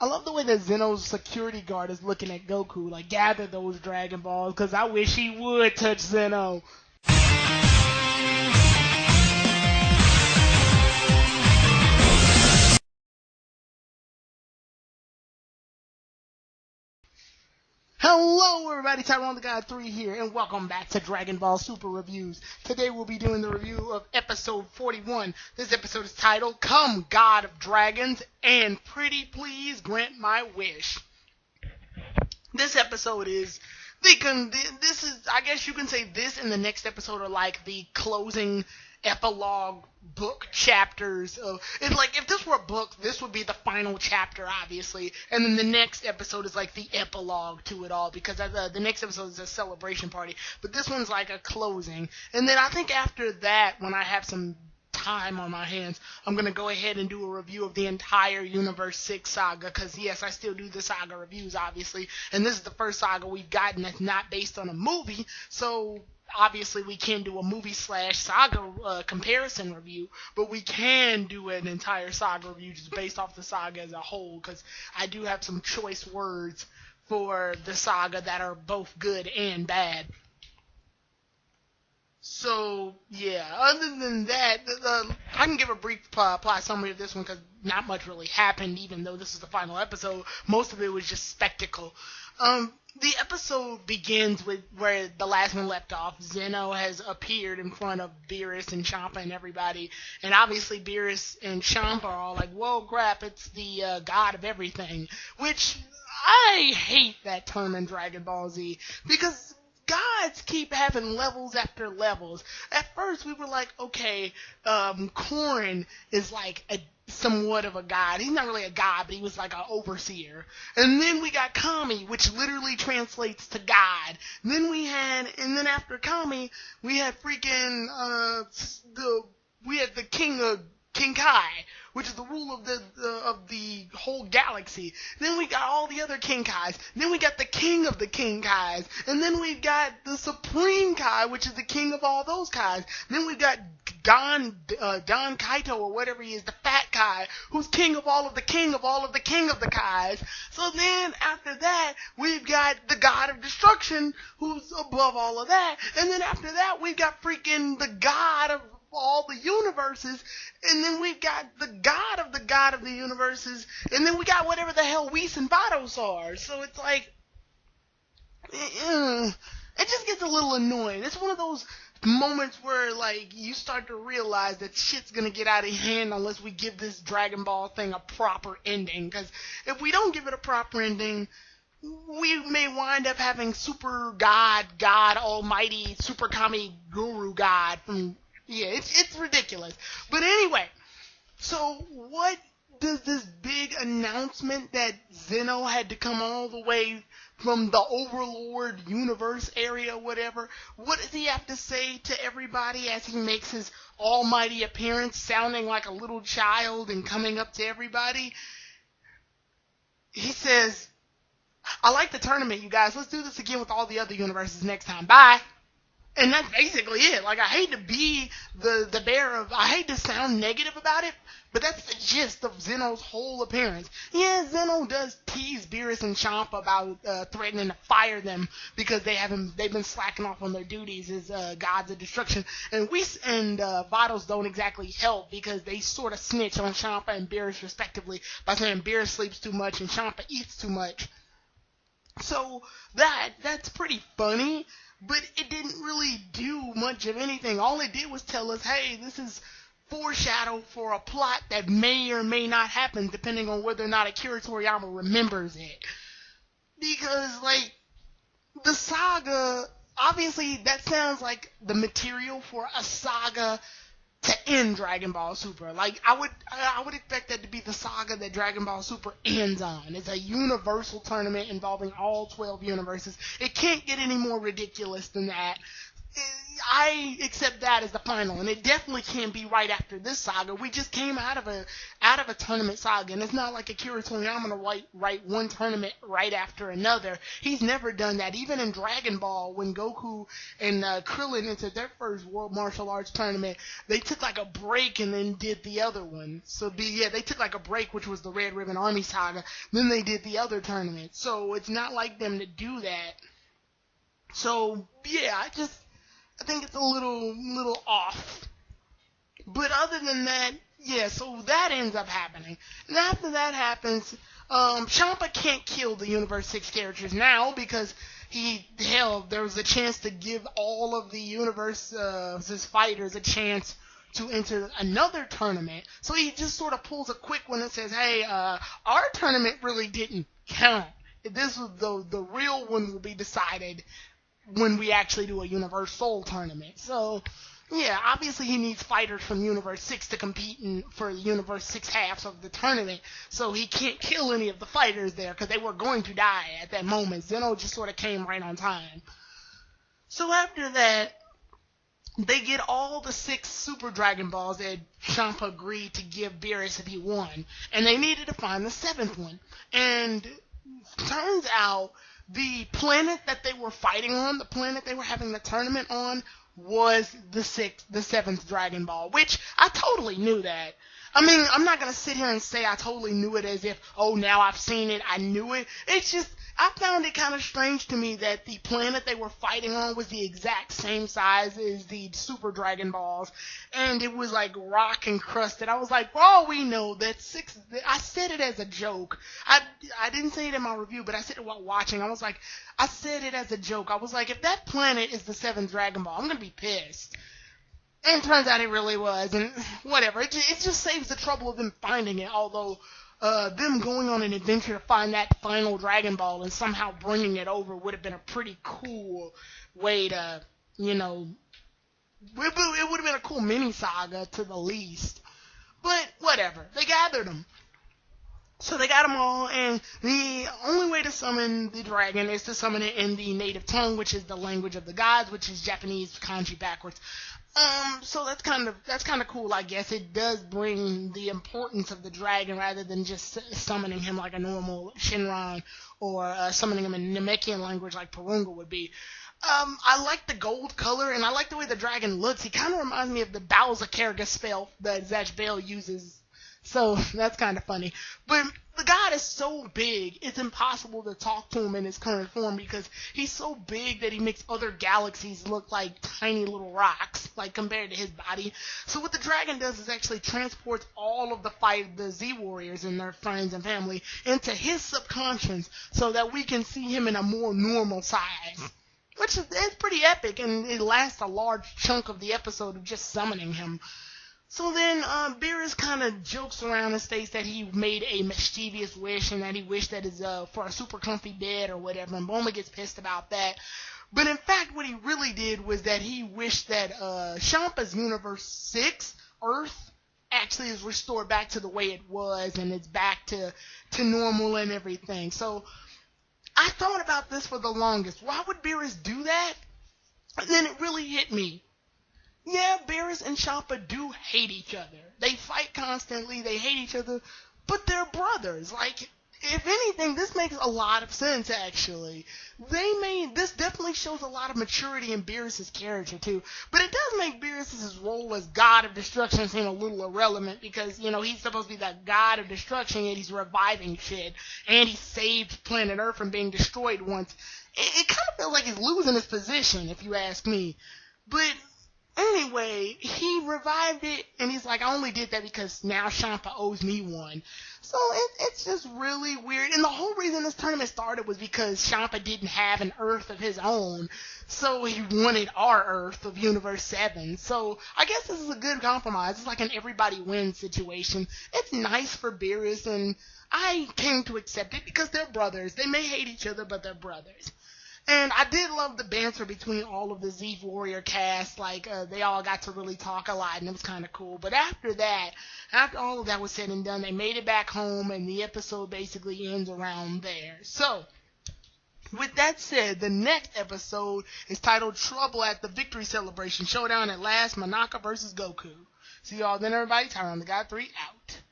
I love the way that Zeno's security guard is looking at Goku, like, gather those Dragon Balls, because I wish he would touch Zeno. Hello everybody, Tyrone the God 3 here, and welcome back to Dragon Ball Super Reviews. Today we'll be doing the review of episode 41. This episode is titled, Come God of Dragons, and Pretty Please Grant My Wish. This episode is, I guess you can say this and the next episode are like the closing epilogue book chapters of it's like if this were a book, this would be the final chapter, obviously, and then the next episode is like the epilogue to it all, because the next episode is a celebration party, but this one's like a closing. And then I think after that, when I have some time on my hands, I'm gonna go ahead and do a review of the entire Universe 6 saga, because yes, I still do the saga reviews, obviously, and this is the first saga we've gotten that's not based on a movie, so obviously we can't do a movie/saga comparison review, but we can do an entire saga review just based off the saga as a whole, because I do have some choice words for the saga that are both good and bad. So, yeah, other than that, I can give a brief plot summary of this one, because not much really happened, even though this is the final episode. Most of it was just spectacle. The episode begins with where the last one left off. Zeno has appeared in front of Beerus and Champa and everybody, and obviously Beerus and Champa are all like, whoa, crap, it's the god of everything, which I hate that term in Dragon Ball Z, because gods keep having levels after levels. At first we were like, okay, Korin is like somewhat of a god. He's not really a god, but he was like an overseer. And then we got Kami, which literally translates to God. And then after Kami, we had freaking the king of King Kai, which is the rule of the whole galaxy. Then we got all the other King Kais. Then we got the king of the King Kais. And then we got the Supreme Kai, which is the king of all those Kais. Then we got Don Kaito, or whatever he is, the fat Kai, who's king of all of the king of all of the king of the Kais. So then after that, we've got the god of destruction, who's above all of that. And then after that, we've got freaking the god of all the universes, and then we've got the god of the universes, and then we got whatever the hell Whis and Vados are. So it's like, it just gets a little annoying. It's one of those moments where, like, you start to realize that shit's gonna get out of hand unless we give this Dragon Ball thing a proper ending, because if we don't give it a proper ending, we may wind up having Super God Almighty, Super Kami Guru God from... Yeah, it's ridiculous. But anyway, so what does this big announcement that Zeno had to come all the way from the Overlord universe area, whatever, what does he have to say to everybody as he makes his almighty appearance, sounding like a little child and coming up to everybody? He says, I like the tournament, you guys. Let's do this again with all the other universes next time. Bye. And that's basically it. Like, I hate to be the bearer of... I hate to sound negative about it, but that's the gist of Zeno's whole appearance. Yeah, Zeno does tease Beerus and Champa about threatening to fire them because they've been slacking off on their duties as gods of destruction. And Whis and Vados don't exactly help, because they sort of snitch on Champa and Beerus respectively by saying Beerus sleeps too much and Champa eats too much. So that's pretty funny. But it didn't really do much of anything. All it did was tell us, hey, this is foreshadow for a plot that may or may not happen, depending on whether or not Akira Toriyama remembers it. Because, like, the saga, obviously that sounds like the material for a saga to end Dragon Ball Super. Like, I would expect that to be the saga that Dragon Ball Super ends on. It's a universal tournament involving all 12 universes. It can't get any more ridiculous than that. I accept that as the final, and it definitely can't be right after this saga. We just came out of a tournament saga, and it's not like Akira Toriyama to write one tournament right after another. He's never done that. Even in Dragon Ball, when Goku and Krillin entered their first World Martial Arts tournament, they took like a break and then did the other one. So they took like a break, which was the Red Ribbon Army saga. Then they did the other tournament. So it's not like them to do that. So yeah, I think it's a little off. But other than that, yeah, so that ends up happening. And after that happens, Champa can't kill the Universe 6 characters now because there was a chance to give all of the Universe's fighters a chance to enter another tournament. So he just sort of pulls a quick one and says, hey, our tournament really didn't count. This was the real one will be decided when we actually do a Universal tournament. So, yeah, obviously he needs fighters from Universe 6 to compete for the Universe 6 halves of the tournament. So he can't kill any of the fighters there because they were going to die at that moment. Zeno just sort of came right on time. So after that, they get all the 6 Super Dragon Balls that Champa agreed to give Beerus if he won. And they needed to find the 7th one. And turns out the planet that they were fighting on, the planet they were having the tournament on, was the 7th Dragon Ball, which I totally knew that. I mean, I'm not going to sit here and say I totally knew it as if, oh, now I've seen it, I knew it. It's just, I found it kind of strange to me that the planet they were fighting on was the exact same size as the Super Dragon Balls, and it was like rock encrusted. I was like, well, we know that 6, I said it as a joke. I didn't say it in my review, but I said it while watching. I said it as a joke. I was like, if that planet is the 7th Dragon Ball, I'm going to be pissed. And it turns out it really was, and whatever. It just saves the trouble of them finding it, although them going on an adventure to find that final Dragon Ball and somehow bringing it over would have been a pretty cool way to, it would have been a cool mini-saga to the least. But whatever. They gathered them. So they got them all, and the only way to summon the dragon is to summon it in the native tongue, which is the language of the gods, which is Japanese kanji backwards. So that's kind of cool, I guess. It does bring the importance of the dragon rather than just summoning him like a normal Shinran or summoning him in Namekian language like Porunga would be. I like the gold color, and I like the way the dragon looks. He kind of reminds me of the Bowser Karga spell that Zatch Bell uses. So that's kind of funny. But the god is so big, it's impossible to talk to him in his current form because he's so big that he makes other galaxies look like tiny little rocks, like compared to his body. So what the dragon does is actually transports all of the Z Warriors and their friends and family into his subconscious so that we can see him in a more normal size. Which is pretty epic, and it lasts a large chunk of the episode of just summoning him. So then, Beerus kind of jokes around and states that he made a mischievous wish and that he wished that for a super comfy bed or whatever, and Bulma gets pissed about that. But in fact, what he really did was that he wished that, Champa's Universe 6, Earth, actually is restored back to the way it was and it's back to normal and everything. So, I thought about this for the longest. Why would Beerus do that? And then it really hit me. Yeah, Beerus and Champa do hate each other. They fight constantly, they hate each other, but they're brothers. Like, if anything, this makes a lot of sense, actually. This definitely shows a lot of maturity in Beerus' character, too. But it does make Beerus' role as God of Destruction seem a little irrelevant, because, he's supposed to be the God of Destruction, and he's reviving shit, and he saved planet Earth from being destroyed once. It kind of feels like he's losing his position, if you ask me. But anyway, he revived it, and he's like, I only did that because now Champa owes me one. So it's just really weird. And the whole reason this tournament started was because Champa didn't have an Earth of his own, so he wanted our Earth of Universe 7. So I guess this is a good compromise. It's like an everybody wins situation. It's nice for Beerus, and I came to accept it because they're brothers. They may hate each other, but they're brothers. And I did love the banter between all of the Z Warrior cast. Like, they all got to really talk a lot, and it was kind of cool. But after all of that was said and done, they made it back home, and the episode basically ends around there. So, With that said, the next episode is titled Trouble at the Victory Celebration Showdown at Last Monaka vs. Goku. See y'all then, everybody. Tyrone the God 3 out.